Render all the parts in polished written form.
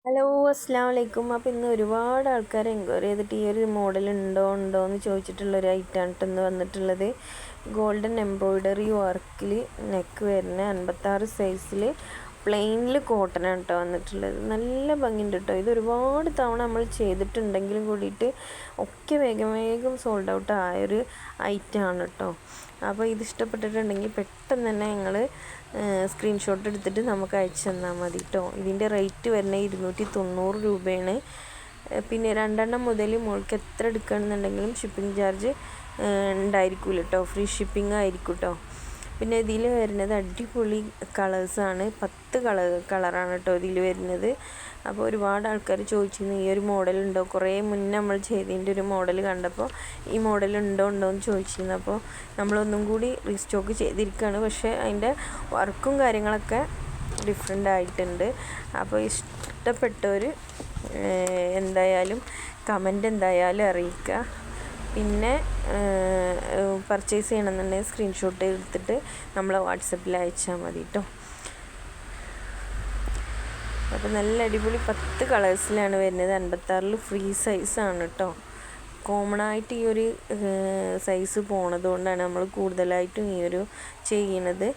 Hello, അസ്സാം വലൈക്കും. അപ്പോൾ ഇന്ന് ഒരുപാട് ആൾക്കാർ എൻക്വയറി ചെയ്തിട്ട് ഈ ഒരു മോഡൽ ഉണ്ടോ എന്ന് ചോദിച്ചിട്ടുള്ളൊരു ഐറ്റമാണ് ഇന്ന് വന്നിട്ടുള്ളത്. ഗോൾഡൻ എംബ്രോയ്ഡറി വർക്കിൽ നെക്ക് വരുന്ന 56 സൈസിൽ പ്ലെയിനിൽ കോട്ടനാണ് കേട്ടോ വന്നിട്ടുള്ളത്. നല്ല ഭംഗിയുണ്ട് കേട്ടോ. ഇത് ഒരുപാട് തവണ നമ്മൾ ചെയ്തിട്ടുണ്ടെങ്കിലും കൂടിയിട്ട് ഒക്കെ വേഗം സോൾഡ് ഔട്ട് ആയൊരു ഐറ്റമാണ് കേട്ടോ. അപ്പോൾ ഇത് ഇഷ്ടപ്പെട്ടിട്ടുണ്ടെങ്കിൽ പെട്ടെന്ന് തന്നെ നിങ്ങൾ സ്ക്രീൻഷോട്ട് എടുത്തിട്ട് നമുക്ക് അയച്ചു തന്നാൽ മതി കേട്ടോ. ഇതിൻ്റെ റേറ്റ് വരുന്നത് 290 രൂപയാണ്. പിന്നെ 2 മുതൽ മുകൾക്ക് എത്ര എടുക്കുകയാണെന്നുണ്ടെങ്കിലും ഷിപ്പിംഗ് ചാർജ് ഉണ്ടായിരിക്കില്ല കേട്ടോ. ഫ്രീ ഷിപ്പിംഗ് ആയിരിക്കും കേട്ടോ. പിന്നെ ഇതിൽ വരുന്നത് അടിപൊളി കളേഴ്സാണ്. 10 കളറാണ് കേട്ടോ ഇതിൽ വരുന്നത്. അപ്പോൾ ഒരുപാട് ആൾക്കാർ ചോദിച്ചിരുന്നു ഈ ഒരു മോഡൽ ഉണ്ടോ. കുറേ മുന്നേ നമ്മൾ ചെയ്തതിൻ്റെ ഒരു മോഡൽ കണ്ടപ്പോൾ ഈ മോഡൽ ഉണ്ടോ എന്ന് ചോദിച്ചിരുന്നു. അപ്പോൾ നമ്മളൊന്നും കൂടി റീസ്റ്റോക്ക് ചെയ്തിരിക്കുകയാണ്. പക്ഷേ അതിൻ്റെ വർക്കും കാര്യങ്ങളൊക്കെ ഡിഫറെൻ്റ് ആയിട്ടുണ്ട്. അപ്പോൾ ഇഷ്ടപ്പെട്ടവർ എന്തായാലും കമൻ്റ് എന്തായാലും അറിയിക്കുക. പിന്നെ പർച്ചേസ് ചെയ്യണമെന്നുണ്ടെങ്കിൽ സ്ക്രീൻഷോട്ട് എടുത്തിട്ട് നമ്മളെ വാട്സപ്പിൽ അയച്ചാൽ മതി കേട്ടോ. അപ്പോൾ നല്ല അടിപൊളി 10 കളേഴ്സിലാണ് വരുന്നത്. 56 ഫ്രീ സൈസാണ് കേട്ടോ. കോമൺ ആയിട്ട് ഈ ഒരു സൈസ് പോണത് കൊണ്ടാണ് നമ്മൾ കൂടുതലായിട്ടും ഈ ഒരു ചെയ്യണത്.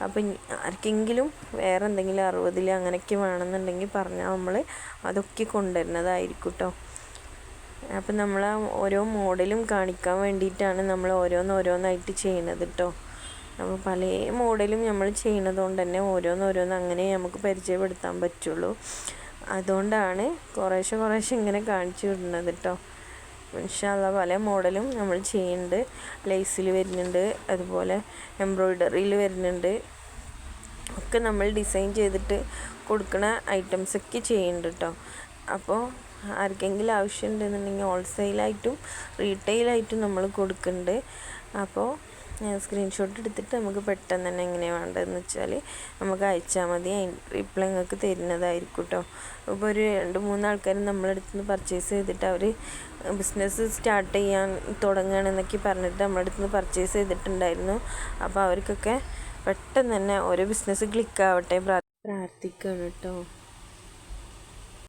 അപ്പം ആർക്കെങ്കിലും വേറെ എന്തെങ്കിലും 60 അങ്ങനെയൊക്കെ വേണമെന്നുണ്ടെങ്കിൽ പറഞ്ഞാൽ നമ്മൾ അതൊക്കെ കൊണ്ടുവരുന്നതായിരിക്കും കേട്ടോ. അപ്പം നമ്മൾ ഓരോ മോഡലും കാണിക്കാൻ വേണ്ടിയിട്ടാണ് നമ്മൾ ഓരോന്നായിട്ട് ചെയ്യണത് കേട്ടോ. അപ്പോൾ പല മോഡലും നമ്മൾ ചെയ്യണത് കൊണ്ട് തന്നെ ഓരോന്ന് അങ്ങനെ നമുക്ക് പരിചയപ്പെടുത്താൻ പറ്റുള്ളൂ. അതുകൊണ്ടാണ് കുറേശ്ശെ ഇങ്ങനെ കാണിച്ചു വിടുന്നത് കേട്ടോ. ഇൻഷാ അല്ലാഹ് പല മോഡലും നമ്മൾ ചെയ്യുന്നുണ്ട്. ലേസിൽ വരുന്നുണ്ട്, അതുപോലെ എംബ്രോയ്ഡറിയിൽ വരുന്നുണ്ട്. ഒക്കെ നമ്മൾ ഡിസൈൻ ചെയ്തിട്ട് കൊടുക്കുന്ന ഐറ്റംസൊക്കെ ചെയ്യുന്നുണ്ട് കേട്ടോ. അപ്പോൾ ആർക്കെങ്കിലും ആവശ്യമുണ്ടെന്നുണ്ടെങ്കിൽ ഹോൾസെയിലായിട്ടും റീറ്റെയിലായിട്ടും നമ്മൾ കൊടുക്കുന്നുണ്ട്. അപ്പോൾ സ്ക്രീൻഷോട്ട് എടുത്തിട്ട് നമുക്ക് പെട്ടെന്ന് തന്നെ എങ്ങനെയാണ് വേണ്ടതെന്ന് വെച്ചാൽ നമുക്ക് അയച്ചാൽ മതി. റിപ്ലൈ നിങ്ങൾക്ക് തരുന്നതായിരിക്കും കേട്ടോ. ഇപ്പോൾ ഒരു 2-3 ആൾക്കാർ നമ്മളടുത്ത് നിന്ന് പർച്ചേസ് ചെയ്തിട്ട് അവർ ബിസിനസ് സ്റ്റാർട്ട് ചെയ്യാൻ തുടങ്ങുകയാണെന്നൊക്കെ പറഞ്ഞിട്ട് നമ്മളടുത്ത് നിന്ന് പർച്ചേസ് ചെയ്തിട്ടുണ്ടായിരുന്നു. അപ്പോൾ അവർക്കൊക്കെ പെട്ടെന്ന് തന്നെ ഓരോ ബിസിനസ് ക്ലിക്കാവട്ടെ പ്രാർത്ഥിക്കുകയാണ് കേട്ടോ.